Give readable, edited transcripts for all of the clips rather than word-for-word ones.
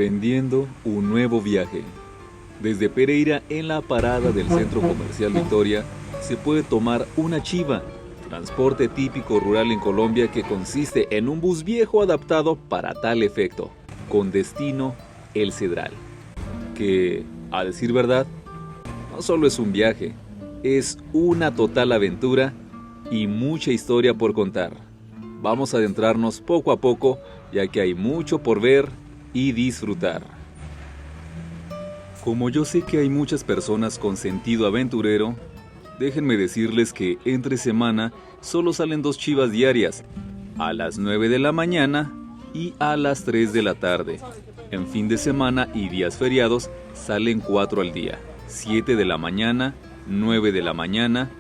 Emprendiendo un nuevo viaje. Desde Pereira, en la parada del Centro Comercial Victoria, se puede tomar una chiva, transporte típico rural en Colombia que consiste en un bus viejo adaptado para tal efecto, con destino El Cedral. Que, a decir verdad, no solo es un viaje, es una total aventura y mucha historia por contar. Vamos a adentrarnos poco a poco, ya que hay mucho por ver y disfrutar. Como yo sé que hay muchas personas con sentido aventurero, déjenme decirles que entre semana solo salen 2 chivas diarias, a las 9 de la mañana y a las 3 de la tarde. En fin de semana y días feriados salen 4 al día, 7 de la mañana, 9 de la mañana,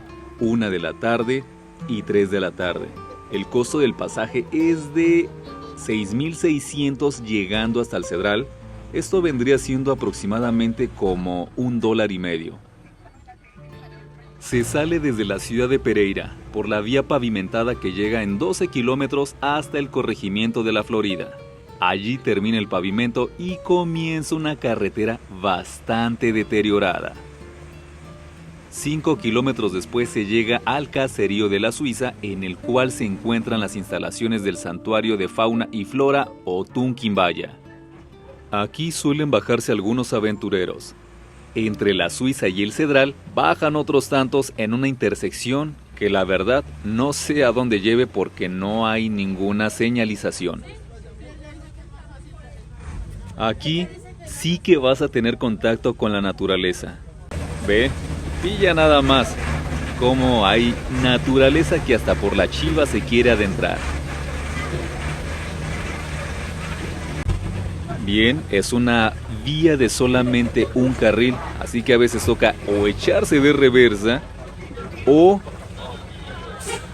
1 de la tarde y 3 de la tarde. El costo del pasaje es de 6,600 llegando hasta el Cedral. Esto vendría siendo aproximadamente como $1.50. Se sale desde la ciudad de Pereira por la vía pavimentada que llega en 12 kilómetros hasta el corregimiento de la Florida. Allí termina el pavimento y comienza una carretera bastante deteriorada. 5 kilómetros después se llega al caserío de la Suiza, en el cual se encuentran las instalaciones del Santuario de Fauna y Flora o Tunquimbaya. Aquí suelen bajarse algunos aventureros. Entre la Suiza y el Cedral bajan otros tantos en una intersección que la verdad no sé a dónde lleve porque no hay ninguna señalización. Aquí sí que vas a tener contacto con la naturaleza. Ve, pilla nada más cómo hay naturaleza que hasta por la chiva se quiere adentrar. Bien, es una vía de solamente un carril, así que a veces toca o echarse de reversa o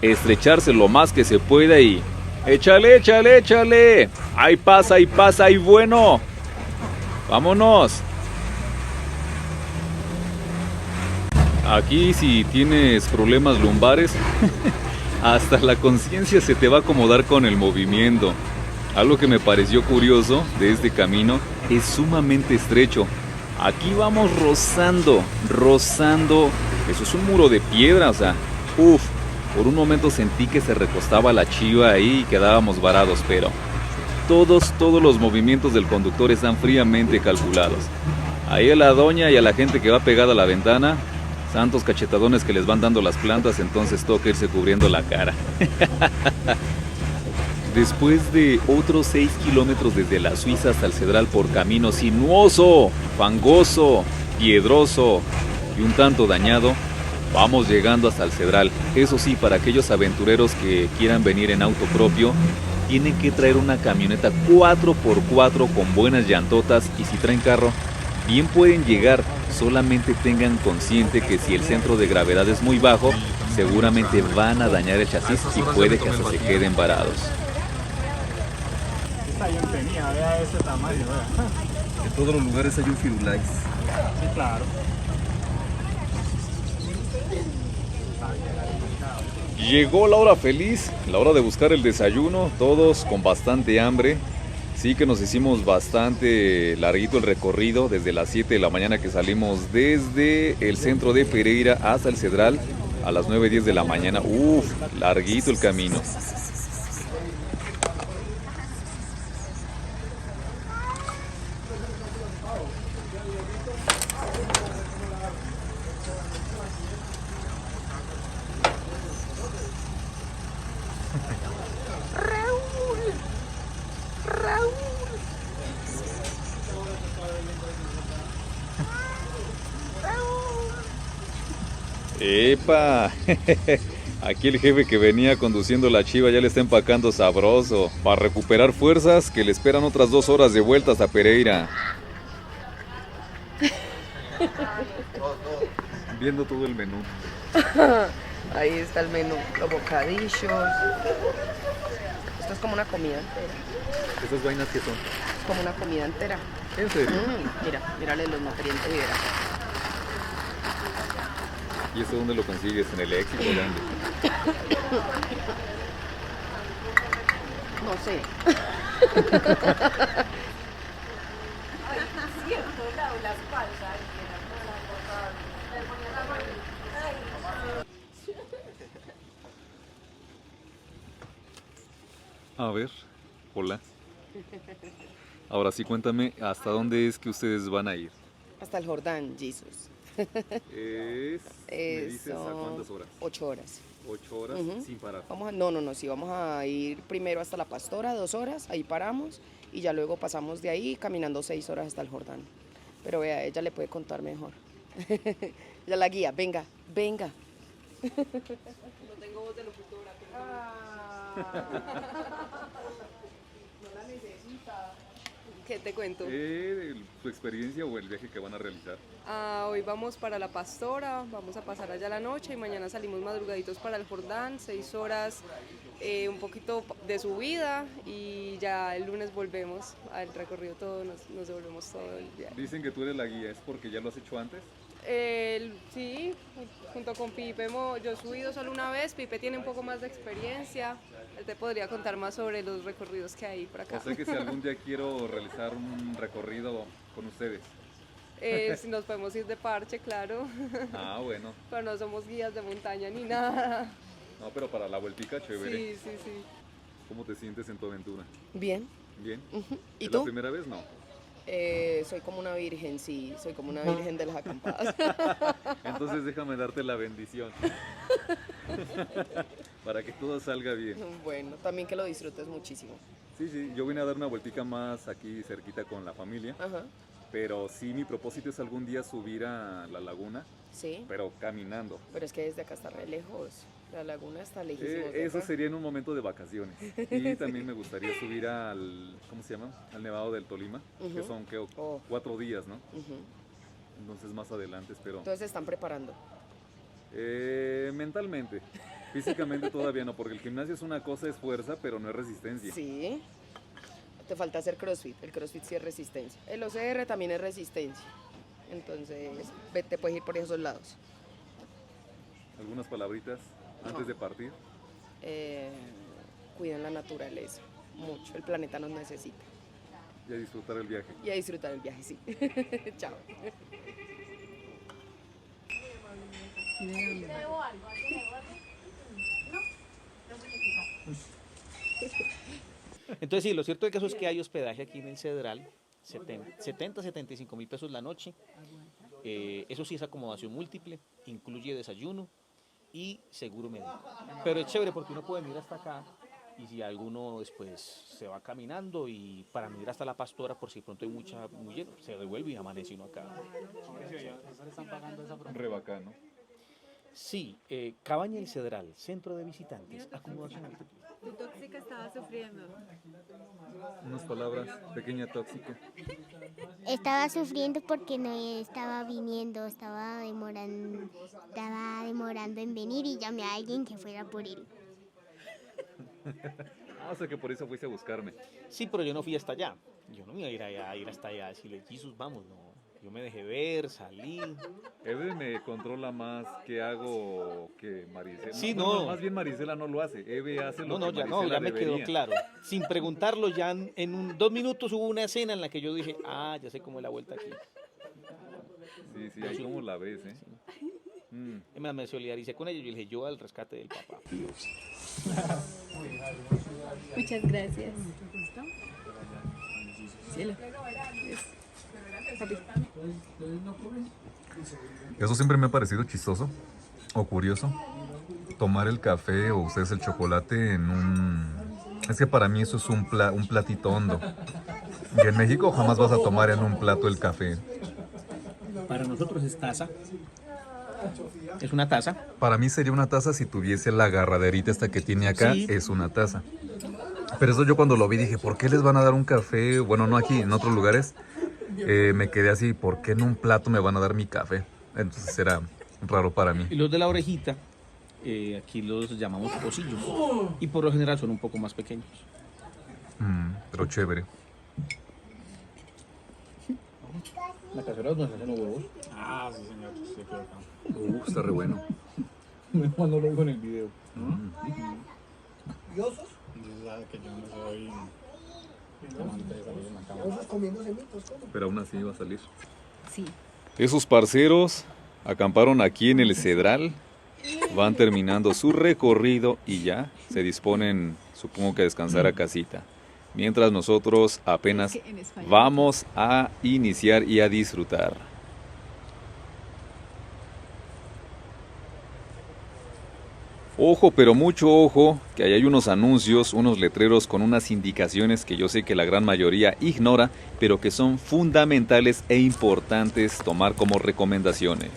estrecharse lo más que se pueda y échale, échale, échale. Ahí pasa, y bueno. Vámonos. Aquí si tienes problemas lumbares, hasta la conciencia se te va a acomodar con el movimiento. Algo que me pareció curioso de este camino es sumamente estrecho. Aquí vamos rozando. Eso es un muro de piedra, o sea, por un momento sentí que se recostaba la chiva ahí y quedábamos varados, pero todos los movimientos del conductor están fríamente calculados. Ahí a la doña y a la gente que va pegada a la ventana, santos cachetadones que les van dando las plantas, entonces toca irse cubriendo la cara. Después de otros 6 kilómetros desde la Suiza hasta el Cedral por camino sinuoso, fangoso, piedroso y un tanto dañado, vamos llegando hasta el Cedral. Eso sí, para aquellos aventureros que quieran venir en auto propio, tienen que traer una camioneta 4x4 con buenas llantotas, y si traen carro, bien pueden llegar. Solamente tengan consciente que si el centro de gravedad es muy bajo, seguramente van a dañar el chasis y puede que hasta se queden varados. Vea ese tamaño, vea. En todos los lugares hay un Firulais. Sí, claro. Llegó la hora feliz, la hora de buscar el desayuno, todos con bastante hambre. Sí que nos hicimos bastante larguito el recorrido desde las 7 de la mañana que salimos desde el centro de Pereira hasta el Cedral a las 9:10 de la mañana. Larguito el camino. ¡Epa! Aquí el jefe que venía conduciendo la chiva ya le está empacando sabroso. Para recuperar fuerzas, que le esperan otras 2 horas de vuelta hasta Pereira. Viendo todo el menú. Ahí está el menú, los bocadillos. Esto es como una comida entera. ¿Esas vainas qué son? Es como una comida entera. ¿En serio? Mírale los nutrientes y verás. ¿Y eso dónde lo consigues? ¿En el Éxito o dónde? No sé. A ver, hola. Ahora sí, cuéntame, ¿hasta dónde es que ustedes van a ir? Hasta el Jordán, Jesus. ¿Me dices a Son cuántas horas? 8 horas. 8 horas Ujú. sin parar. No, sí, vamos a ir primero hasta La Pastora, 2 horas, ahí paramos y ya luego pasamos de ahí caminando 6 horas hasta el Jordán. Pero vea, ella le puede contar mejor. Ella la guía, venga. No tengo voz de locutora, pero... No la necesita. ¿Qué te cuento? ¿Tu experiencia o el viaje que van a realizar? Hoy vamos para La Pastora, vamos a pasar allá la noche y mañana salimos madrugaditos para el Jordán, 6 horas, un poquito de subida y ya el lunes volvemos al recorrido todo, nos devolvemos todo el viaje. Dicen que tú eres la guía, ¿es porque ya lo has hecho antes? Sí, junto con Pipe, yo he subido solo una vez, Pipe tiene un poco más de experiencia, él te podría contar más sobre los recorridos que hay por acá. O sea que si algún día quiero realizar un recorrido con ustedes. Si nos podemos ir de parche, claro, Ah, bueno. pero no somos guías de montaña ni nada. No, pero para la vueltica, chévere. Sí. ¿Cómo te sientes en tu aventura? Bien. ¿Bien? ¿Y ¿Es tú? la primera vez? No. Soy como una virgen, sí, soy como una virgen de las acampadas. Entonces déjame darte la bendición. Para que todo salga bien. Bueno, también que lo disfrutes muchísimo. Sí, yo vine a dar una vueltica más aquí cerquita con la familia. Ajá, Pero sí, mi propósito es algún día subir a la laguna, sí, pero caminando. pero es que desde acá está re lejos. La laguna está lejísimo. de Eso acá. sería en un momento de vacaciones. Y también me gustaría subir al, ¿cómo se llama? Al Nevado del Tolima, que Ujú. son, ¿qué? Oh. 4 días, ¿no? Ujú. Entonces más adelante espero. Entonces se están preparando. Mentalmente, físicamente todavía no, porque el gimnasio es una cosa, es fuerza, pero no es resistencia. Sí. Te falta hacer CrossFit. El CrossFit sí es resistencia. El OCR también es resistencia. Entonces, te puedes ir por esos lados. Algunas palabritas antes de partir. Cuiden la naturaleza. Mucho. El planeta nos necesita. Y a disfrutar el viaje. Y a disfrutar el viaje, sí. Chao. Entonces sí, lo cierto del caso es que hay hospedaje aquí en el Cedral, 75 mil pesos la noche. Eso sí es acomodación múltiple, incluye desayuno y seguro médico. Pero es chévere porque uno puede venir hasta acá y si alguno después se va caminando y para venir hasta La Pastora por si pronto hay muy lleno, se devuelve y amanece uno acá. Re bacano. Sí, Cabaña El Cedral, centro de visitantes, acomodación múltiple. Tu tóxica estaba sufriendo. Unas palabras, pequeña tóxica. Estaba sufriendo porque no estaba viniendo, estaba demorando en venir y llamé a alguien que fuera por él. O sea que por eso fuiste a buscarme. Sí, pero yo no fui hasta allá. Yo no me iba a ir hasta allá a decirle, Jesús, vamos, no. Yo me dejé ver, salí. Eve me controla más que hago que Marisela. Sí, Bueno, no. más bien Marisela no lo hace. Eve hace lo No, que ya Marisela me quedó debería. claro. Sin preguntarlo, ya en 2 minutos hubo una escena en la que yo dije, ya sé cómo es la vuelta aquí. Sí, ahí como la ves, ¿eh? Es más, me solidaricé con ella y yo le dije, yo al rescate del papá. Muchas gracias. Eso siempre me ha parecido chistoso o curioso. Tomar el café o ustedes el chocolate en un... Es que para mí eso es un platito hondo. Y en México jamás vas a tomar en un plato el café. Para nosotros es taza. Es una taza. Para mí sería una taza si tuviese la agarraderita esta que tiene acá, Sí. es una taza. Pero eso yo cuando lo vi dije, ¿por qué les van a dar un café? Bueno, no aquí, en otros lugares. Me quedé así, ¿por qué en un plato me van a dar mi café? Entonces era raro para mí. Y los de la orejita, aquí los llamamos pocillos. Y por lo general son un poco más pequeños. Pero chévere. La cazuela donde se hacen los huevos. Ah, sí, señor. Sí, quedó acá. Está re bueno. Cuando lo digo en el video. Dice, sabe que yo no soy Pero aún así va a salir. Sí. Esos parceros acamparon aquí en el Cedral, van terminando su recorrido y ya se disponen, supongo que a descansar a casita. Mientras nosotros apenas En español. vamos a iniciar y a disfrutar. Ojo, pero mucho ojo, que ahí hay unos anuncios, unos letreros con unas indicaciones que yo sé que la gran mayoría ignora, pero que son fundamentales e importantes tomar como recomendaciones.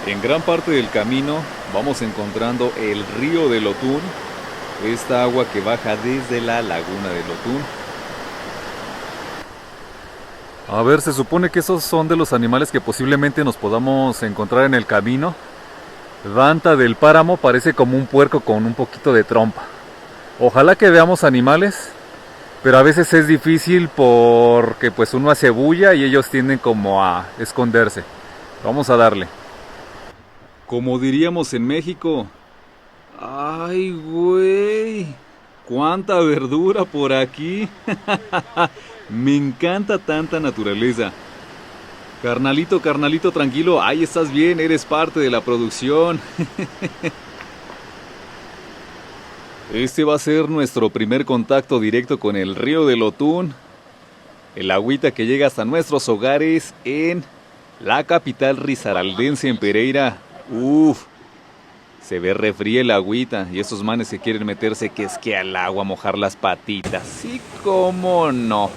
En gran parte del camino vamos encontrando el río del Otún, esta agua que baja desde la laguna del Otún. A ver, se supone que esos son de los animales que posiblemente nos podamos encontrar en el camino. Danta del páramo parece como un puerco con un poquito de trompa. Ojalá que veamos animales, pero a veces es difícil porque pues uno hace bulla y ellos tienden como a esconderse. Vamos a darle. Como diríamos en México, ¡ay, güey! ¡Cuánta verdura por aquí! Me encanta tanta naturaleza. Carnalito, carnalito, tranquilo. Ahí estás bien, eres parte de la producción. Este va a ser nuestro primer contacto directo con el río del Otún. El agüita que llega hasta nuestros hogares en la capital risaraldense, en Pereira. Uf, se ve refría el agüita y esos manes que quieren meterse que es que al agua, mojar las patitas. Sí, cómo no.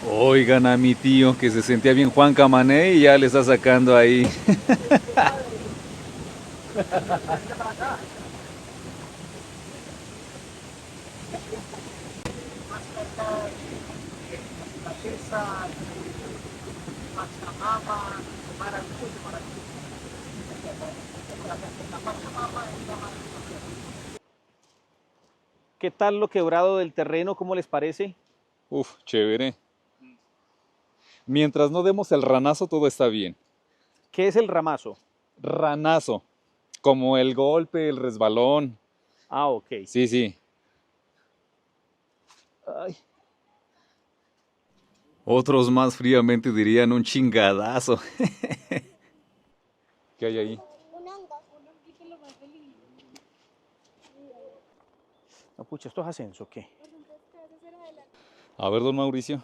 Oigan a mi tío que se sentía bien Juan Camané y ya le está sacando ahí. ¿Qué tal lo quebrado del terreno? ¿Cómo les parece? Uf, chévere. Mientras no demos el ranazo, todo está bien. ¿Qué es el ramazo? Ranazo, como el golpe, el resbalón. Ah, ok. Sí, sí. Ay, Otros más fríamente dirían un chingadazo. ¿Qué hay ahí? no, pucha, ¿esto es ascenso o qué? A ver, don Mauricio,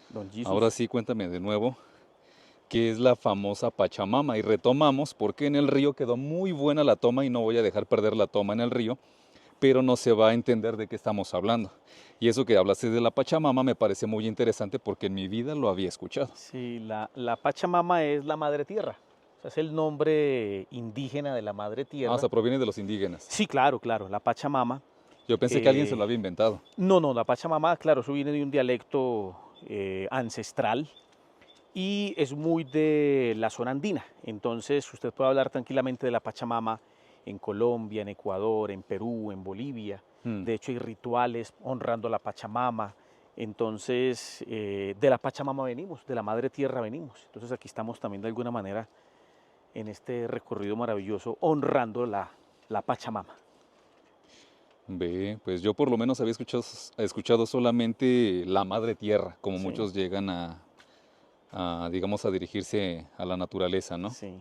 Don Jesus. ahora sí cuéntame de nuevo qué es la famosa Pachamama. Y retomamos porque en el río quedó muy buena la toma y no voy a dejar perder la toma en el río, pero no se va a entender de qué estamos hablando. Y eso que hablaste de la Pachamama me parece muy interesante porque en mi vida lo había escuchado. Sí, la Pachamama es la madre tierra. O sea, es el nombre indígena de la madre tierra. Ah, o sea, proviene de los indígenas. Sí, claro, claro. La Pachamama. Yo pensé que alguien se lo había inventado. No, no, la Pachamama, claro, eso viene de un dialecto ancestral y es muy de la zona andina. Entonces, usted puede hablar tranquilamente de la Pachamama en Colombia, en Ecuador, en Perú, en Bolivia. De hecho, hay rituales honrando a la Pachamama. Entonces, de la Pachamama venimos, de la Madre Tierra venimos. Entonces, aquí estamos también de alguna manera en este recorrido maravilloso honrando la Pachamama. Ve, pues yo por lo menos había escuchado solamente la Madre Tierra, como Sí. muchos llegan digamos, a dirigirse a la naturaleza, ¿no? Sí.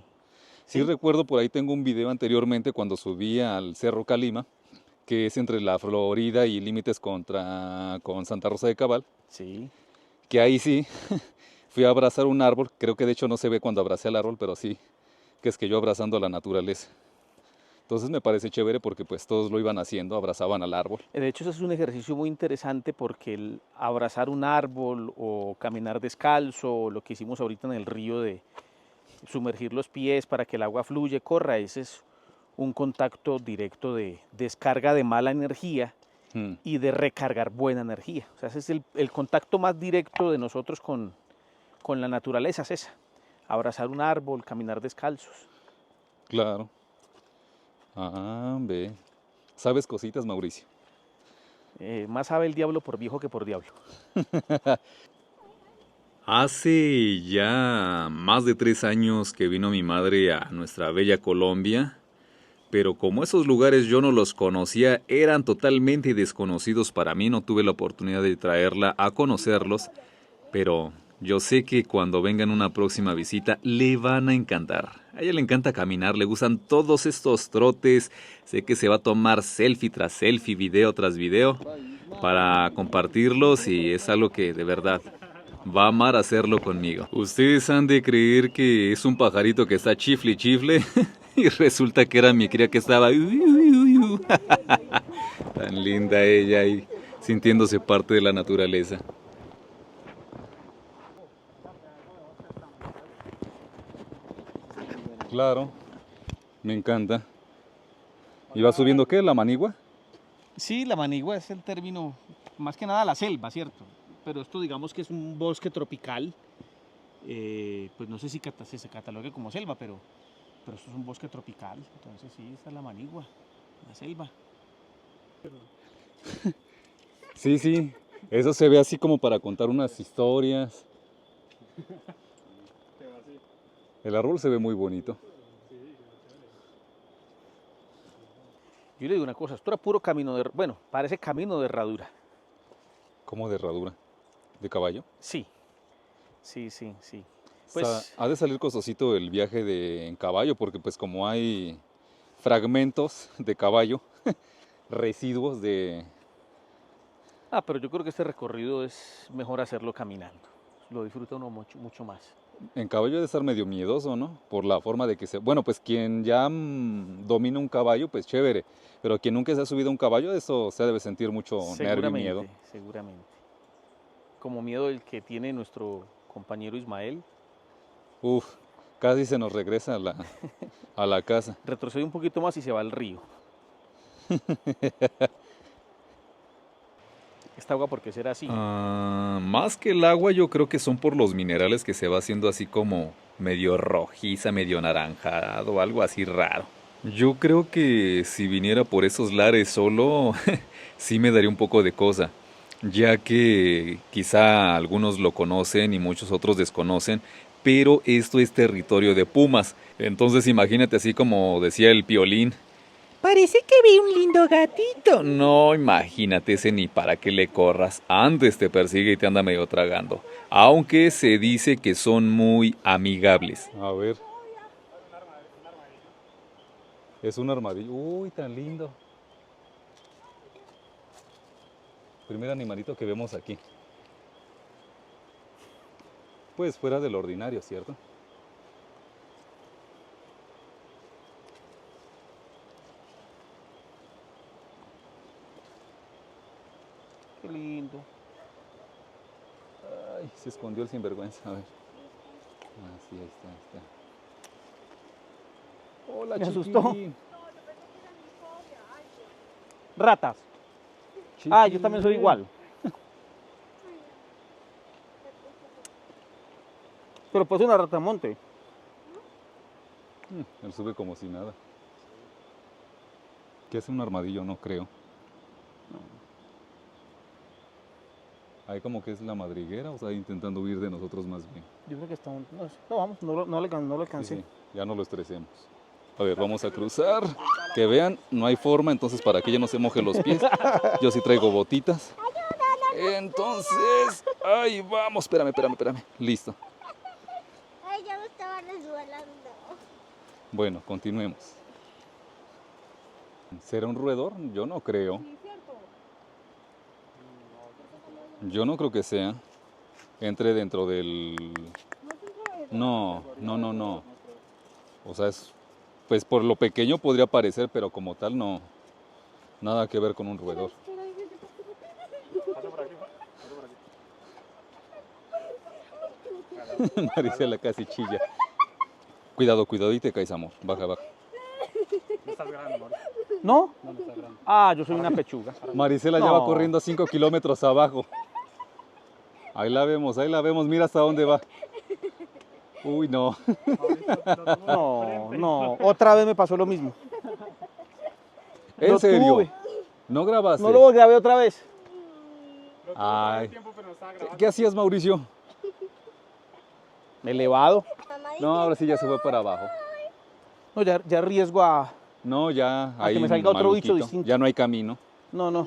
Sí recuerdo, por ahí tengo un video anteriormente cuando subí al Cerro Calima, que es entre la Florida y límites con Santa Rosa de Cabal, Sí. que ahí sí fui a abrazar un árbol, creo que de hecho no se ve cuando abracé al árbol, pero sí, que es que yo abrazando a la naturaleza. Entonces me parece chévere porque pues todos lo iban haciendo, abrazaban al árbol. De hecho, ese es un ejercicio muy interesante porque el abrazar un árbol o caminar descalzo, o lo que hicimos ahorita en el río de sumergir los pies para que el agua fluya, corra, ese es un contacto directo de descarga de mala energía Mm. y de recargar buena energía. O sea, ese es el contacto más directo de nosotros con la naturaleza, es esa. abrazar un árbol, caminar descalzos. Claro. Ah, ve. ¿Sabes cositas, Mauricio? Más sabe el diablo por viejo que por diablo. Hace ya más de 3 años que vino mi madre a nuestra bella Colombia, pero como esos lugares yo no los conocía, eran totalmente desconocidos para mí, no tuve la oportunidad de traerla a conocerlos, pero yo sé que cuando vengan una próxima visita le van a encantar. A ella le encanta caminar, le gustan todos estos trotes, sé que se va a tomar selfie tras selfie, video tras video, para compartirlos y es algo que de verdad va a amar hacerlo conmigo. Ustedes han de creer que es un pajarito que está chifle y chifle y resulta que era mi cría que estaba tan linda ella ahí sintiéndose parte de la naturaleza. Claro, me encanta. ¿Y va subiendo qué? ¿La manigua? Sí, la manigua es el término, más que nada la selva, ¿cierto? Pero esto digamos que es un bosque tropical, pues no sé si se catalogue como selva, pero esto es un bosque tropical, entonces sí, esta es la manigua, la selva. Sí, sí, eso se ve así como para contar unas historias. El árbol se ve muy bonito. Yo le digo una cosa, esto era puro camino de, bueno, parece camino de herradura. ¿Cómo de herradura? ¿De caballo? Sí, sí. Pues ha de salir costosito el viaje en caballo, porque pues como hay fragmentos de caballo, residuos de... Pero yo creo que este recorrido es mejor hacerlo caminando, lo disfruta uno mucho más. En caballo debe estar medio miedoso, ¿no? Por la forma de que se... Bueno, pues quien ya domina un caballo, pues chévere. Pero quien nunca se ha subido a un caballo, eso se debe sentir mucho nervio y miedo. Seguramente. Como miedo el que tiene nuestro compañero Ismael. Uf, casi se nos regresa a la casa. Retrocede un poquito más y se va al río. ¿Esta agua por qué será así? Más que el agua, yo creo que son por los minerales que se va haciendo así como medio rojiza, medio anaranjado, algo así raro. Yo creo que si viniera por esos lares solo, sí me daría un poco de cosa, ya que quizá algunos lo conocen y muchos otros desconocen, pero esto es territorio de pumas. Entonces imagínate así como decía el Piolín. Parece que vi un lindo gatito. No, imagínate, ese ni para qué le corras. Antes te persigue y te anda medio tragando. Aunque se dice que son muy amigables. A ver. Es un armadillo. Uy, tan lindo. Primer animalito que vemos aquí. Pues fuera del ordinario, ¿cierto? Qué lindo. Ay, se escondió el sinvergüenza. A ver. Ah, sí, ahí está, ahí está. Hola, Me chiquilín. asustó. Ratas. Yo también soy igual. Pero pues una rata monte. Él sube como si nada. ¿Qué hace un armadillo? No creo. Ahí como que es la madriguera, o sea, intentando huir de nosotros más bien. Yo creo que está... No, vamos, no le alcancé. Sí, ya no lo estresemos. A ver, vamos a cruzar. Que vean, no hay forma, entonces para que ella no se moje los pies. Yo sí traigo botitas. Entonces, ahí vamos. Espérame. Listo. Ay, ya me estaba resbalando. Bueno, continuemos. ¿Será un roedor? Yo no creo. Yo no creo que sea. Entre dentro del... No. O sea, pues por lo pequeño podría parecer, pero como tal no. Nada que ver con un roedor. Marisela casi chilla. Cuidado y te caes, amor. Baja. No estás grande, amor. ¿No? No estás grande. Yo soy una pechuga. Marisela ya va corriendo 5 kilómetros abajo. Ahí la vemos, mira hasta dónde va. Uy, no. No, otra vez me pasó lo mismo. ¿En Lo serio? tuve. ¿No grabaste? No lo grabé otra vez. Ay. ¿Qué hacías, Mauricio? Elevado. No, ahora sí ya se fue para abajo. No, ya riesgo a... No, ya A ahí que me salga otro bicho maluquito. distinto. Ya no hay camino. No. La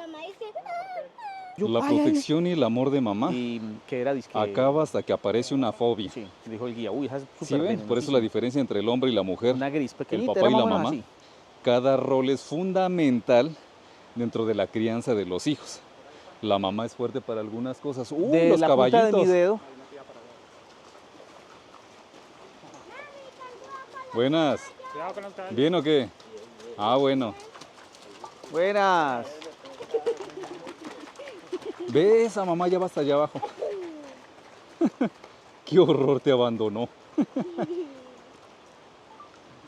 Ay, ay. protección y el amor de mamá Y que era disque... acaba hasta que aparece una fobia. Sí, dijo el guía. Uy, esa es ¿Sí súper ven? Por eso la diferencia entre el hombre y la mujer, Una gris el pequeñita, papá era y más la o menos mamá, así. cada rol es fundamental dentro de la crianza de los hijos. La mamá es fuerte para algunas cosas. De Los la punta de mi caballitos. dedo. Buenas. ¿Bien o qué? Ah, bueno. Buenas. Ve, esa mamá ya va hasta allá abajo. Qué horror, te abandonó.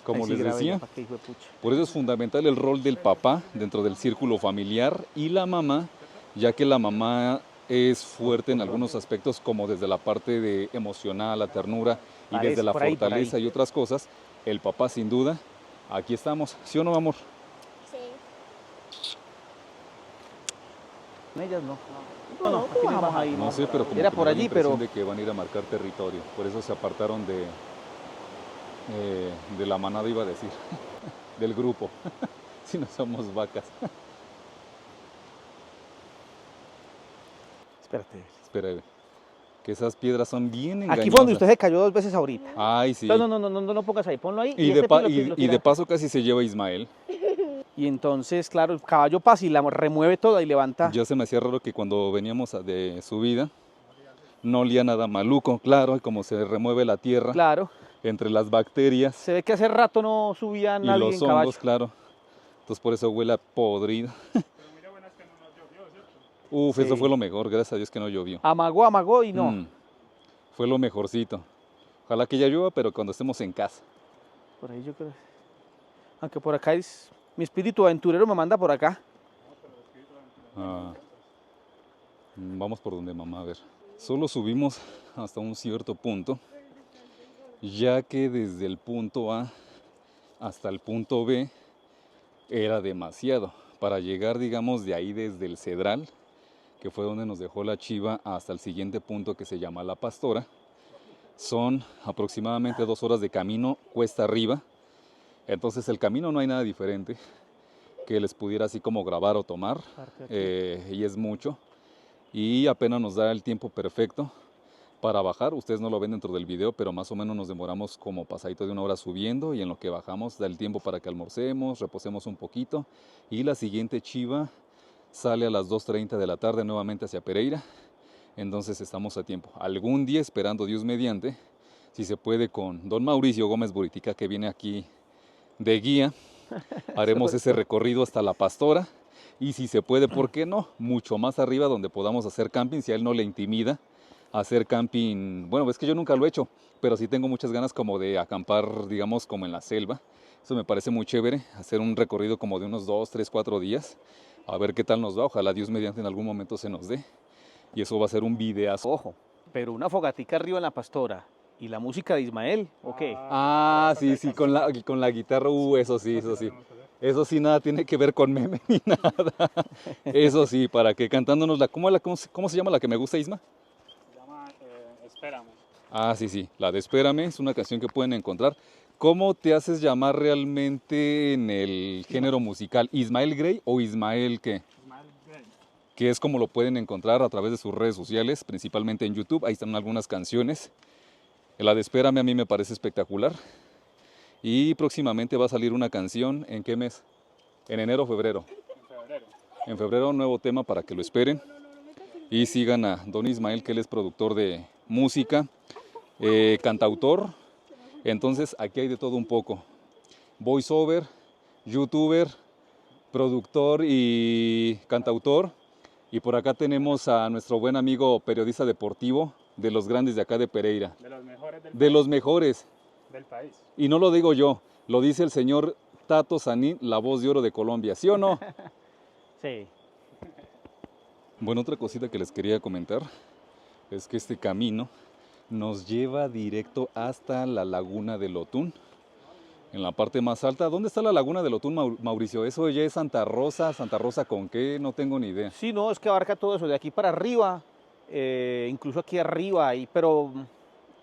Como Ay, sí, les grabé decía, ya, pa' que hijo de pucha. por eso es fundamental el rol del papá dentro del círculo familiar y la mamá, ya que la mamá es fuerte en algunos aspectos, como desde la parte de emocional, la ternura y Parece, desde la por ahí, por fortaleza ahí. y otras cosas. El papá, sin duda, aquí estamos. ¿Sí o no, amor? Con ellas no. No, aquí no vamos a ir. No sé, pero como Era que por me da la allí, impresión pero... de que van a ir a marcar territorio. Por eso se apartaron de la manada, iba a decir, del grupo. Si no somos vacas. Espérate. Espera, que esas piedras son bien engañosas. Aquí fue donde usted se cayó 2 veces ahorita. Ay, sí. Entonces, no pongas ahí, ponlo ahí. Y, este de, pa- pin lo y- lo y de tira. paso casi se lleva a Ismael. Y entonces, claro, el caballo pasa y la remueve toda y levanta. Ya se me hacía raro que cuando veníamos de subida no olía nada maluco, claro, y como se remueve la tierra Claro. entre las bacterias Se ve que hace rato no subía y nadie los en caballo. hongos, claro. Entonces por eso huele a podrido. Uf, eso Sí. fue lo mejor, gracias a Dios que no llovió. Amagó y no. Fue lo mejorcito. Ojalá que ya llueva, pero cuando estemos en casa. Por ahí yo creo. Aunque por acá es... Mi espíritu aventurero me manda por acá. Ah, vamos por donde mamá, a ver. Solo subimos hasta un cierto punto, ya que desde el punto A hasta el punto B era demasiado. Para llegar, digamos, de ahí desde el Cedral, que fue donde nos dejó la chiva, hasta el siguiente punto que se llama La Pastora, son aproximadamente 2 horas de camino cuesta arriba. Entonces el camino no hay nada diferente que les pudiera así como grabar o tomar, y es mucho. Y apenas nos da el tiempo perfecto para bajar. Ustedes no lo ven dentro del video, pero más o menos nos demoramos como pasadito de 1 hora subiendo, y en lo que bajamos da el tiempo para que almorcemos, reposemos un poquito, y la siguiente chiva sale a las 2:30 de la tarde nuevamente hacia Pereira. Entonces estamos a tiempo. Algún día, esperando Dios mediante, si se puede, con don Mauricio Gómez Buritica, que viene aquí de guía, haremos ese recorrido hasta La Pastora. Y si se puede, ¿por qué no? Mucho más arriba, donde podamos hacer camping, si a él no le intimida hacer camping. Bueno, es que yo nunca lo he hecho, pero sí tengo muchas ganas como de acampar, digamos, como en la selva. Eso me parece muy chévere, hacer un recorrido como de unos 2, 3, 4 días, a ver qué tal nos va. Ojalá Dios mediante en algún momento se nos dé. Y eso va a ser un videazo. Ojo, pero una fogatica arriba en La Pastora y la música de Ismael, ¿o qué? Ah, sí, con la guitarra, eso sí, eso sí. Eso sí, nada tiene que ver con meme ni nada. Eso sí, para que cantándonos ¿cómo se llama la que me gusta, Isma? Se llama Espérame. Ah, sí, la de Espérame es una canción que pueden encontrar. ¿Cómo te haces llamar realmente en el género musical? ¿Ismael Grey o Ismael qué? Ismael Grey. Que es como lo pueden encontrar a través de sus redes sociales, principalmente en YouTube. Ahí están algunas canciones. La de Espérame a mí me parece espectacular. Y próximamente va a salir una canción, ¿en qué mes? ¿En enero o febrero? En febrero. En febrero, un nuevo tema para que lo esperen. Y sigan a don Ismael, que él es productor de música, cantautor. Entonces aquí hay de todo un poco. Voiceover, youtuber, productor y cantautor. Y por acá tenemos a nuestro buen amigo periodista deportivo, de los grandes de acá de Pereira. De los mejores De los mejores. del país. Y no lo digo yo, lo dice el señor Tato Sanín, la voz de oro de Colombia, ¿sí o no? Sí. Bueno, otra cosita que les quería comentar es que este camino nos lleva directo hasta la laguna del Otún, en la parte más alta. ¿Dónde está la laguna del Otún, Mauricio? ¿Eso ya es Santa Rosa? ¿Santa Rosa con qué? No tengo ni idea. Sí, no, es que abarca todo eso, de aquí para arriba, incluso aquí arriba, ahí, pero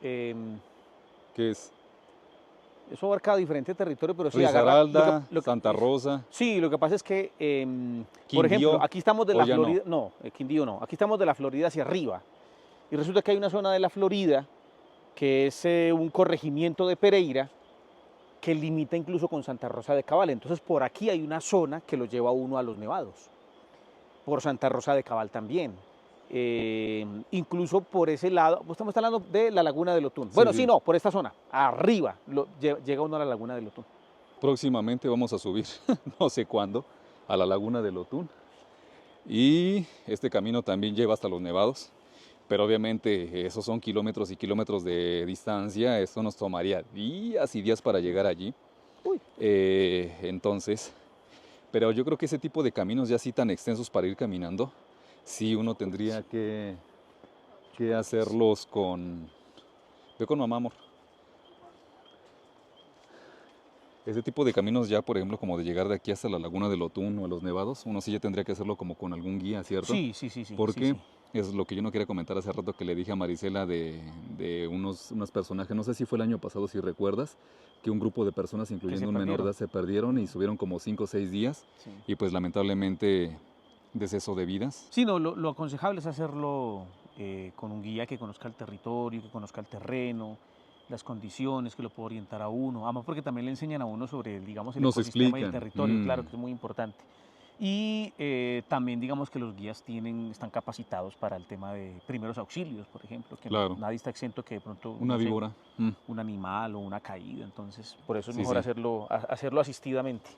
¿Qué es? eso abarca diferentes territorios, pero sí, Risaralda, Santa Rosa, Sí, lo que pasa es que, por Quindío, ejemplo, aquí estamos de ¿o la ya no? Florida, no, Quindío no, aquí estamos de la Florida hacia arriba, y resulta que hay una zona de la Florida que es un corregimiento de Pereira que limita incluso con Santa Rosa de Cabal, entonces por aquí hay una zona que lo lleva a uno a los nevados, por Santa Rosa de Cabal también. Incluso por ese lado, pues estamos hablando de la laguna del Otún. Bueno, sí, no, por esta zona, arriba, llega uno a la laguna del Otún. Próximamente vamos a subir, no sé cuándo, a la laguna del Otún. Y este camino también lleva hasta los nevados. Pero obviamente esos son kilómetros y kilómetros de distancia. Esto nos tomaría días y días para llegar allí. Entonces, pero yo creo que ese tipo de caminos ya así tan extensos para ir caminando, sí uno tendría que hacerlos con... Ve con mamá, amor. Ese tipo de caminos ya, por ejemplo, como de llegar de aquí hasta la laguna del Otún o a los nevados, uno sí ya tendría que hacerlo como con algún guía, ¿cierto? Sí. Porque sí. es lo que yo no quería comentar hace rato que le dije a Marisela de unos personajes, no sé si fue el año pasado, si recuerdas, que un grupo de personas, incluyendo un menor de edad, se perdieron y subieron como 5 o 6 días Sí. y pues lamentablemente deceso de vidas. Sí, no, lo aconsejable es hacerlo con un guía que conozca el territorio, que conozca el terreno, las condiciones, que lo pueda orientar a uno. Además, porque también le enseñan a uno sobre, digamos, el Nos ecosistema y el explican. territorio, claro, que es muy importante. Y también, digamos, que los guías están capacitados para el tema de primeros auxilios, por ejemplo, que Claro. nadie está exento que de pronto, Una no sé, víbora. un animal o una caída. Entonces, por eso es Sí, mejor sí. hacerlo asistidamente.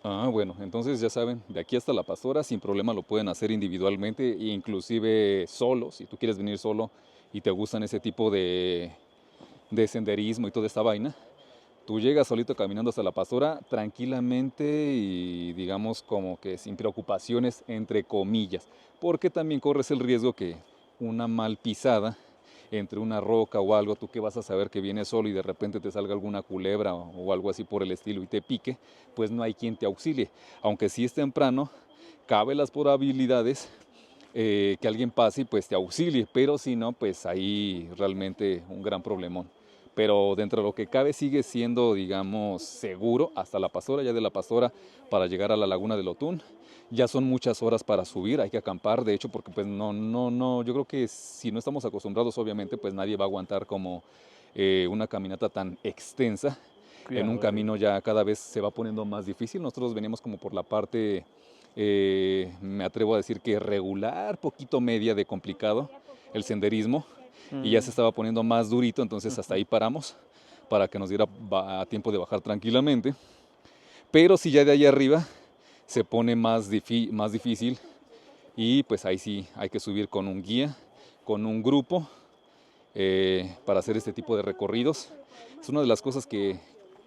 Ah, bueno, entonces ya saben, de aquí hasta La Pastora sin problema lo pueden hacer individualmente e inclusive solo, si tú quieres venir solo y te gustan ese tipo de senderismo y toda esta vaina. Tú llegas solito caminando hasta La Pastora tranquilamente y digamos como que sin preocupaciones entre comillas, porque también corres el riesgo que una mal pisada entre una roca o algo, tú que vas a saber que vienes solo y de repente te salga alguna culebra o algo así por el estilo y te pique, pues no hay quien te auxilie. Aunque si es temprano, cabe las probabilidades que alguien pase y pues te auxilie, pero si no, pues ahí realmente un gran problemón. Pero dentro de lo que cabe sigue siendo, digamos, seguro hasta La Pastora, ya de La Pastora para llegar a la laguna del Otún. Ya son muchas horas para subir, hay que acampar, de hecho, porque pues no, yo creo que si no estamos acostumbrados, obviamente, pues nadie va a aguantar como una caminata tan extensa. En un camino ya cada vez se va poniendo más difícil. Nosotros veníamos como por la parte, me atrevo a decir que regular, poquito media de complicado, el senderismo. Y ya se estaba poniendo más durito, entonces hasta ahí paramos para que nos diera tiempo de bajar tranquilamente. Pero si ya de ahí arriba se pone más difícil y pues ahí sí hay que subir con un guía, con un grupo para hacer este tipo de recorridos. Es una de las cosas que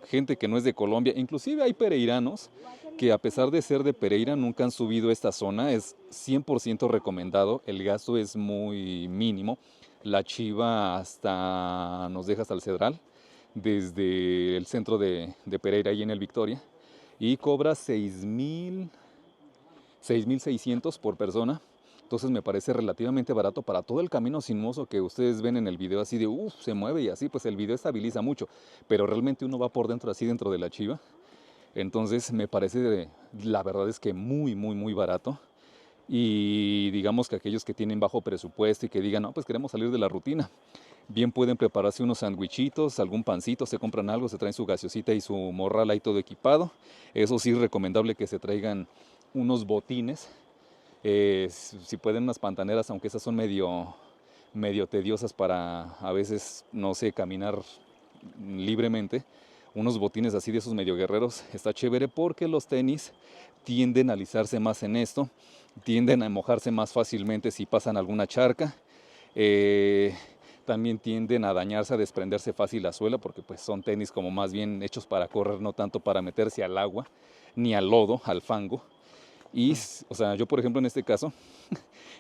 gente que no es de Colombia, inclusive hay pereiranos que a pesar de ser de Pereira nunca han subido esta zona, es 100% recomendado, el gasto es muy mínimo. La chiva nos deja hasta el Cedral, desde el centro de Pereira, ahí en el Victoria, y cobra 6,600 por persona. Entonces me parece relativamente barato para todo el camino sinuoso que ustedes ven en el video, así de se mueve y así, pues el video estabiliza mucho, pero realmente uno va por dentro, así dentro de la chiva. Entonces me parece, la verdad es que muy barato. Y digamos que aquellos que tienen bajo presupuesto y que digan, no, pues queremos salir de la rutina, bien pueden prepararse unos sandwichitos, algún pancito, se compran algo, se traen su gaseosita y su morral ahí todo equipado. Eso sí es recomendable que se traigan unos botines, si pueden unas pantaneras, aunque esas son medio tediosas para a veces, no sé, caminar libremente. Unos botines así de esos medio guerreros está chévere porque los tenis tienden a alisarse más en esto, tienden a mojarse más fácilmente si pasan alguna charca, también tienden a dañarse, a desprenderse fácil la suela porque pues son tenis como más bien hechos para correr, no tanto para meterse al agua, ni al lodo, al fango. Y, o sea, yo por ejemplo en este caso,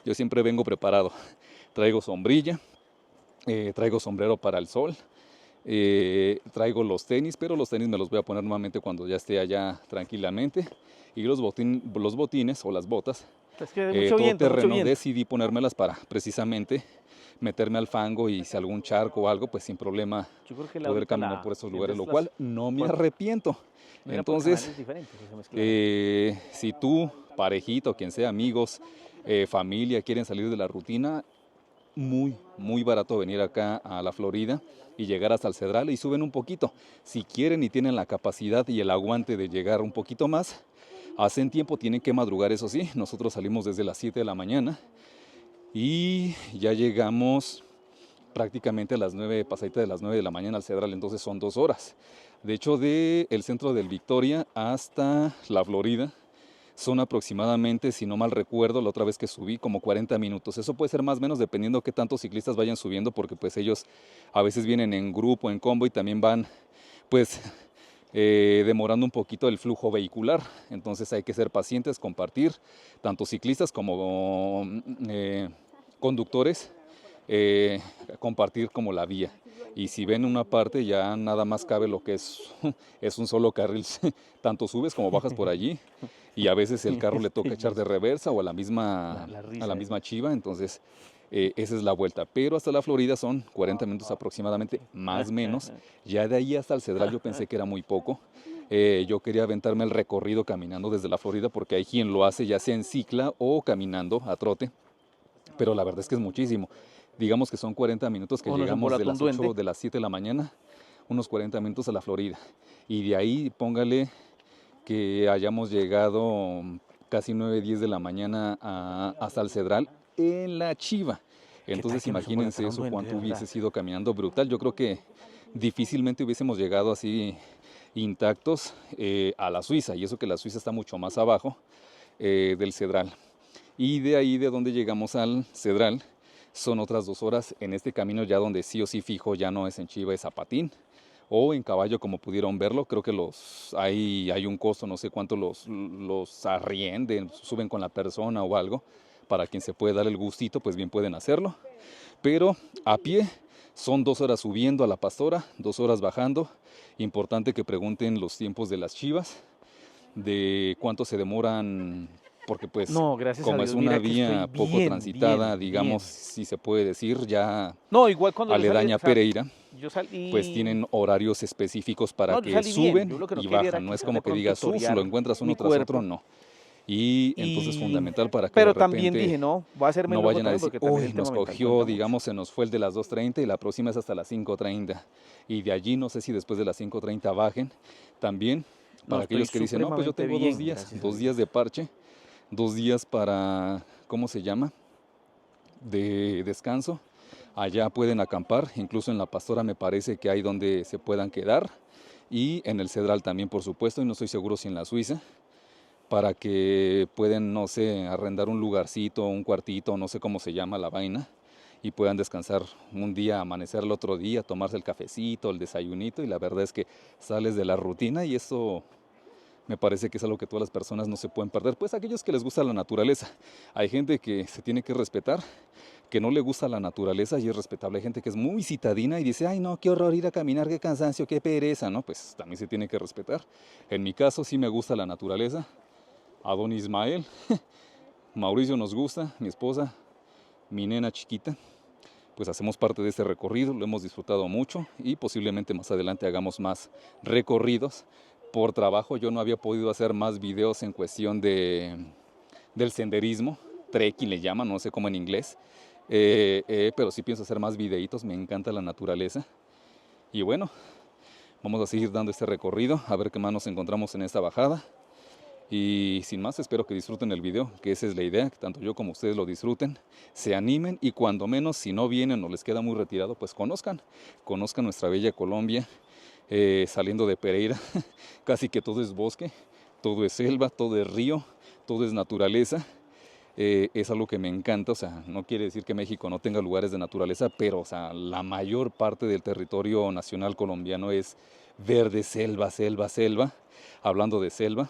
yo siempre vengo preparado, traigo sombrilla, traigo sombrero para el sol, traigo los tenis, pero los tenis me los voy a poner nuevamente cuando ya esté allá tranquilamente. Y los botines o las botas, Es que hay mucho todo viento, mucho terreno, viento. decidí ponérmelas para precisamente meterme al fango y si algún charco o algo, pues sin problema Yo creo que poder caminar por estos lugares, lo las- cual no me cuando- arrepiento. mira por Entonces, canales diferentes, se mezclaron. si tú, parejito, quien sea, amigos, familia, quieren salir de la rutina, muy barato venir acá a la Florida y llegar hasta el Cedral y suben un poquito. Si quieren y tienen la capacidad y el aguante de llegar un poquito más, hacen tiempo, tienen que madrugar, eso sí. Nosotros salimos desde las 7 de la mañana y ya llegamos prácticamente a las 9, pasadita de las 9 de la mañana al Cedral, entonces son 2 horas. De hecho, del centro del Victoria hasta la Florida son aproximadamente, si no mal recuerdo, la otra vez que subí, como 40 minutos. Eso puede ser más o menos dependiendo qué tantos ciclistas vayan subiendo, porque pues ellos a veces vienen en grupo, en combo y también van pues demorando un poquito el flujo vehicular. Entonces hay que ser pacientes, compartir, tanto ciclistas como conductores, compartir como la vía. Y si ven una parte ya nada más cabe lo que es un solo carril, tanto subes como bajas por allí y a veces el carro le toca echar de reversa o a la misma chiva, entonces esa es la vuelta. Pero hasta la Florida son 40 minutos aproximadamente, más o menos. Ya de ahí hasta el Cedral yo pensé que era muy poco. Yo quería aventarme el recorrido caminando desde la Florida porque hay quien lo hace ya sea en cicla o caminando a trote, pero la verdad es que es muchísimo. Digamos que son 40 minutos que O nos llegamos de embolata las un 8 duende. de las 7 de la mañana, unos 40 minutos a la Florida. Y de ahí póngale que hayamos llegado casi 9, 10 de la mañana hasta el Cedral en la chiva. Entonces que nos imagínense embolata un eso, duende, cuánto de hubiese verdad? sido caminando brutal. Yo creo que difícilmente hubiésemos llegado así intactos a la Suiza, y eso que la Suiza está mucho más abajo del Cedral. Y de ahí, de donde llegamos al Cedral, son otras 2 horas en este camino ya donde sí o sí fijo, ya no es en chiva, es a patín o en caballo, como pudieron verlo. Creo que hay un costo, no sé cuánto los arrienden, suben con la persona o algo. Para quien se puede dar el gustito, pues bien pueden hacerlo. Pero a pie son 2 horas subiendo a la Pastora, 2 horas bajando. Importante que pregunten los tiempos de las chivas, de cuánto se demoran, porque pues No, gracias a como es Dios, una mira que vía estoy poco bien, transitada, bien, digamos, bien. si se puede decir, ya No, igual cuando yo salí, aledaña o sea, Pereira, yo salí, pues tienen horarios específicos para no, yo que salí bien. suben Yo lo que no y quería era bajan. No es quizás como de que pronto digas, lo torear encuentras mi uno tras otro, cuerpo. no. Y entonces fundamental para que Pero de también repente dije, no, voy a hacerme no luego vayan a también decir, porque también uy, el tema nos mental cogió, cuenta mucho. digamos, se nos fue el de las 2:30 y la próxima es hasta las 5:30. Y de allí no sé si después de las 5:30 bajen. También No, para aquellos que estoy dicen, no, pues yo supremamente tengo 2 bien, días, gracias a 2 Dios. días de parche, 2 días para, ¿cómo se llama?, de descanso. Allá pueden acampar, incluso en la Pastora me parece que hay donde se puedan quedar, y en el Cedral también, por supuesto, y no estoy seguro si en la Suiza, para que pueden, no sé, arrendar un lugarcito, un cuartito, no sé cómo se llama la vaina, y puedan descansar un día, amanecer el otro día, tomarse el cafecito, el desayunito, y la verdad es que sales de la rutina y eso me parece que es algo que todas las personas no se pueden perder, pues aquellos que les gusta la naturaleza. Hay gente que se tiene que respetar, que no le gusta la naturaleza y es respetable. Hay gente que es muy citadina y dice, ay no, qué horror ir a caminar, qué cansancio, qué pereza, ¿no? Pues también se tiene que respetar. En mi caso sí me gusta la naturaleza. A don Ismael, Mauricio nos gusta, mi esposa, mi nena chiquita, pues hacemos parte de este recorrido, lo hemos disfrutado mucho y posiblemente más adelante hagamos más recorridos. Por trabajo yo no había podido hacer más videos en cuestión del senderismo, trekking le llaman, no sé cómo en inglés, pero sí pienso hacer más videitos, me encanta la naturaleza. Y bueno, vamos a seguir dando este recorrido, a ver qué más nos encontramos en esta bajada. Y sin más, espero que disfruten el video, que esa es la idea, que tanto yo como ustedes lo disfruten, se animen y cuando menos, si no vienen o les queda muy retirado, pues conozcan nuestra bella Colombia, saliendo de Pereira, casi que todo es bosque, todo es selva, todo es río, todo es naturaleza. Es algo que me encanta, o sea, no quiere decir que México no tenga lugares de naturaleza, pero o sea, la mayor parte del territorio nacional colombiano es verde, selva, selva, selva. Hablando de selva,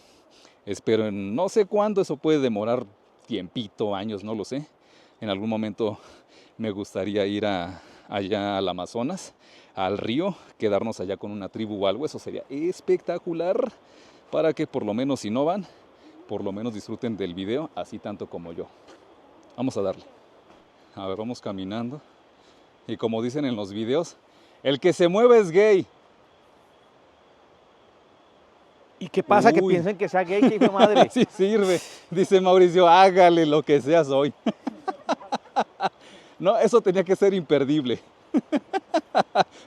espero no sé cuándo, eso puede demorar tiempito, años, no lo sé. En algún momento me gustaría ir a allá al Amazonas, al río, quedarnos allá con una tribu o algo, eso sería espectacular para que por lo menos si no van, por lo menos disfruten del video así tanto como yo. Vamos a darle. A ver, vamos caminando. Y como dicen en los videos, el que se mueve es gay. ¿Y qué pasa? Que Uy. piensen que sea gay, que hijo de madre. Sí sirve. Dice Mauricio, hágale lo que sea hoy. No, eso tenía que ser imperdible.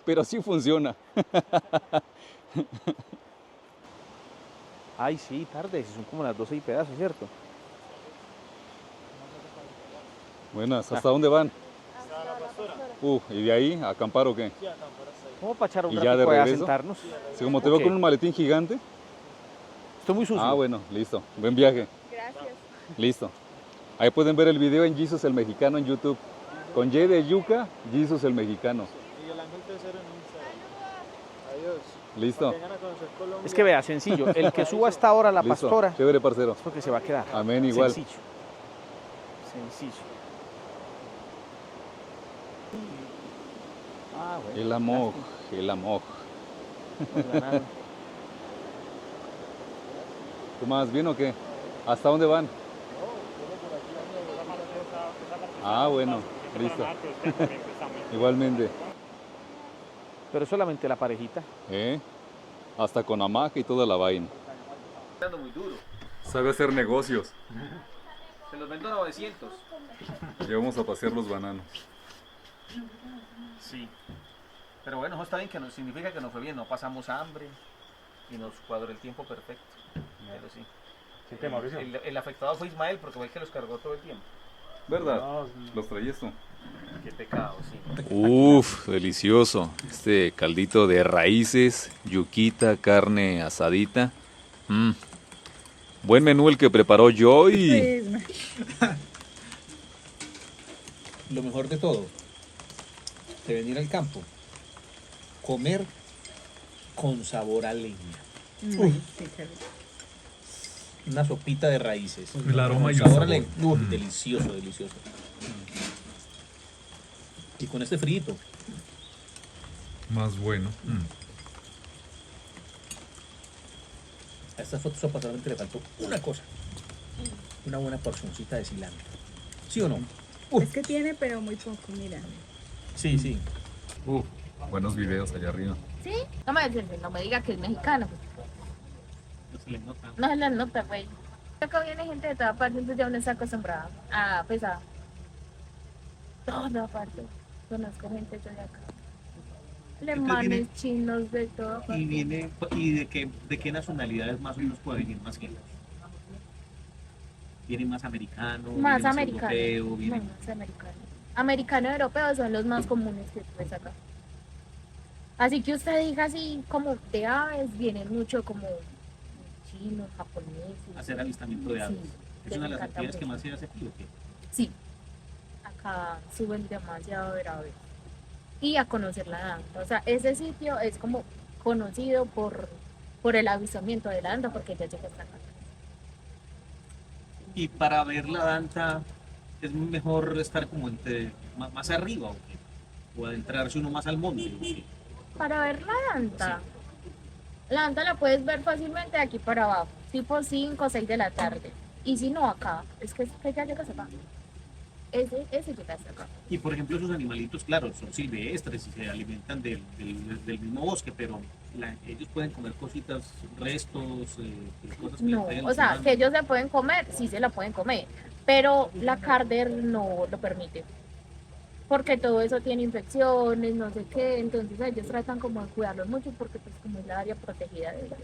Pero sí funciona. Ay, sí, tarde, si son como las 12 y pedazos, ¿cierto? Buenas, ¿hasta dónde van? ¿Y de ahí a acampar o qué? ¿Cómo para echar un ¿Y ya de ratico allá a regreso? sentarnos? Sí, como te Ok. veo con un maletín gigante. Estoy muy sucio. Ah, bueno, listo. Buen viaje. Gracias. Listo. Ahí pueden ver el video en Jesus el Mexicano en YouTube. Con J de Yuca, Jesus el Mexicano. Y el Ángel Tercero en Instagram. Adiós. Listo. Vengan a conocer Colombia. Es que vea, sencillo, el que suba hasta ahora la Listo. pastora Chévere, parcero. es porque se va a quedar. Amén, igual. Sencillo. Sencillo. Ah, bueno. El amor, el amor. Nos ganaron. ¿Qué más? ¿Bien o qué? ¿Hasta dónde van? Ah, bueno, listo. Igualmente. Pero solamente la parejita. Hasta con hamaca y toda la vaina. Muy duro. Sabe hacer negocios. Se los vendo a 900. Ya vamos a pasear los bananos. Sí. Pero bueno, eso está bien, que nos significa que nos fue bien, no pasamos hambre y nos cuadró el tiempo perfecto. Pero sí. El afectado fue Ismael porque fue el que los cargó todo el tiempo. ¿Verdad? ¿Los traías tú? Qué pecado, sí. Uf, delicioso. Este caldito de raíces, yuquita, carne asadita. Buen menú el que preparó Joy. Lo mejor de todo, de venir al campo, comer con sabor a leña. Una sopita de raíces. El aroma y el sabor a sabor. leña. Delicioso, delicioso. Y con este frito. Más bueno. A esta sopa solamente le faltó una cosa. Una buena porcioncita de cilantro. ¿Sí o no? Es que tiene, pero muy poco, mira. Sí, sí. Buenos videos allá arriba. ¿Sí? No me diga que es mexicano. No se le nota. No se le nota, güey. Acá viene gente de toda parte, entonces ya uno está acostumbrado a pesar. Toda parte. Conozco gente de acá. Alemanes, chinos, de toda parte. ¿Y de qué nacionalidades más o menos puede venir más gente? ¿Viene más americano? Más viene americano. europeo? No, ¿Viene... más americano. Americano y europeo son los más comunes que ves acá. Así que usted diga así como de aves, vienen mucho como chinos, japoneses. Hacer avistamiento de aves. Sí, ¿Es una de las encanta actividades que mucho. más se hace aquí o qué? Sí, acá suben demasiado a ver aves y a conocer la Danta. O sea, ese sitio es como conocido por el avistamiento de la Danta porque ya llega hasta acá. Y para ver la danza, ¿es mejor estar como más arriba o qué? ¿O adentrarse uno más al monte? ¿O qué? Para ver la Danta, la Danta la puedes ver fácilmente de aquí para abajo, tipo 5 o 6 de la tarde. Y si no, acá, es que ya llegas acá. Ese llega hasta acá. Y por ejemplo, esos animalitos, claro, son silvestres y se alimentan del mismo bosque, pero ellos pueden comer cositas, restos, cosas que les No, traigan o los sea, humanos. que ellos se pueden comer, sí se la pueden comer, pero la Carder no lo permite. Porque todo eso tiene infecciones, no sé qué, entonces ellos tratan como de cuidarlos mucho porque pues como es la área protegida de ellos.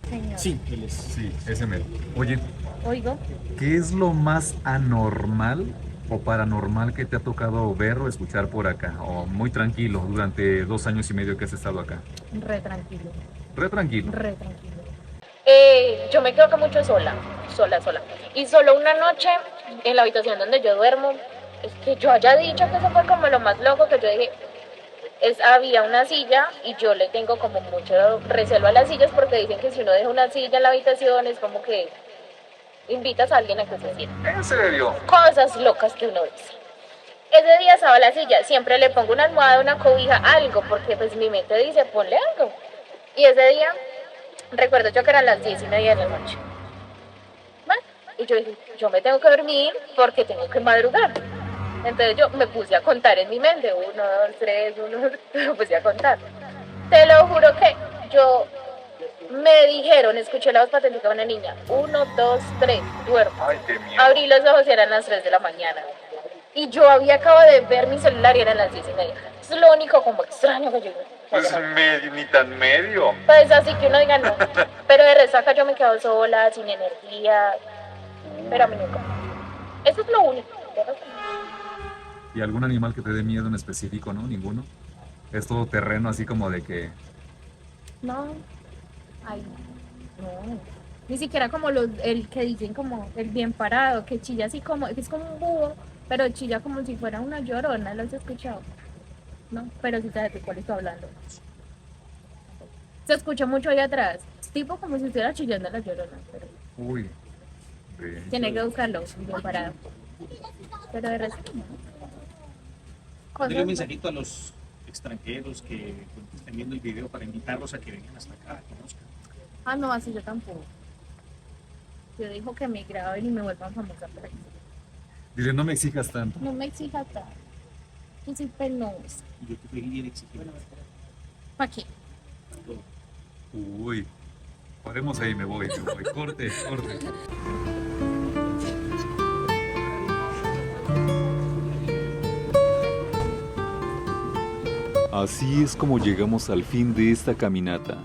Señor. Sí, él es. Sí, ese mero. Oye, Oigo, ¿qué es lo más anormal o paranormal que te ha tocado ver o escuchar por acá? O muy tranquilo durante 2 años y medio que has estado acá. re tranquilo, Re tranquilo. re tranquilo. Yo me quedo acá mucho sola. Y solo una noche en la habitación donde yo duermo, es que yo haya dicho que eso fue como lo más loco que yo dije. Había una silla y yo le tengo como mucho recelo a las sillas porque dicen que si uno deja una silla en la habitación es como que invitas a alguien a que se siente. ¿En serio? Cosas locas que uno dice. Ese día estaba la silla, siempre le pongo una almohada, una cobija, algo, porque pues mi mente dice, ponle algo. Y ese día, recuerdo yo que eran las 10:30 de la noche. Bueno, y yo dije, yo me tengo que dormir porque tengo que madrugar. Entonces yo me puse a contar en mi mente, 1, 2, 3, 1, 2, me puse a contar. Te lo juro que yo me dijeron, escuché la voz patética de una niña, 1, 2, 3, duermo. Ay, qué miedo. Abrí los ojos y eran las 3 de la mañana. Y yo había acabado de ver mi celular y eran las 10:30. Es lo único como extraño que yo... Pues ni tan medio. Pues así que uno diga no. Pero de resto acá yo me quedo sola, sin energía. Pero a mí nunca. Eso es lo único. ¿Y algún animal que te dé miedo en específico, no? ¿Ninguno? Es todo terreno, así como de que... No. Ay, no. Ni siquiera como el que dicen como el bien parado, que chilla así como, es como un búho, pero chilla como si fuera una llorona, ¿lo has escuchado? No, pero sí sabes de cuál estoy hablando. Se escucha mucho ahí atrás, tipo como si estuviera chillando la llorona, pero Uy. tiene que buscarlo, bien parado. Pero de resto no. Dale un mensajito a los extranjeros que estén viendo el video para invitarlos a que vengan hasta acá, a conozcan. Ah, no, así yo tampoco. Yo dijo que me graben y me vuelvan famosa por ahí. Dile, no me exijas tanto. No me exija tanto. Yo soy penosa. Y yo te fui bien exigido. ¿Para qué? Uy. Paremos ahí, me voy. Corte. Así es como llegamos al fin de esta caminata,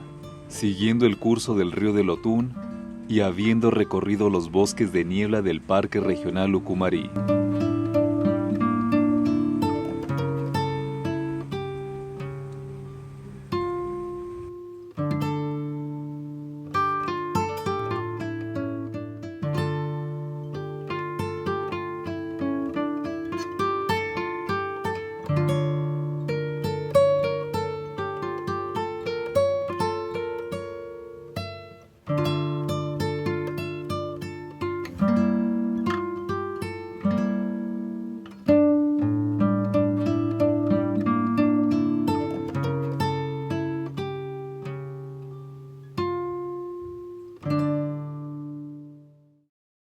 siguiendo el curso del río del Otún y habiendo recorrido los bosques de niebla del Parque Regional Ucumarí.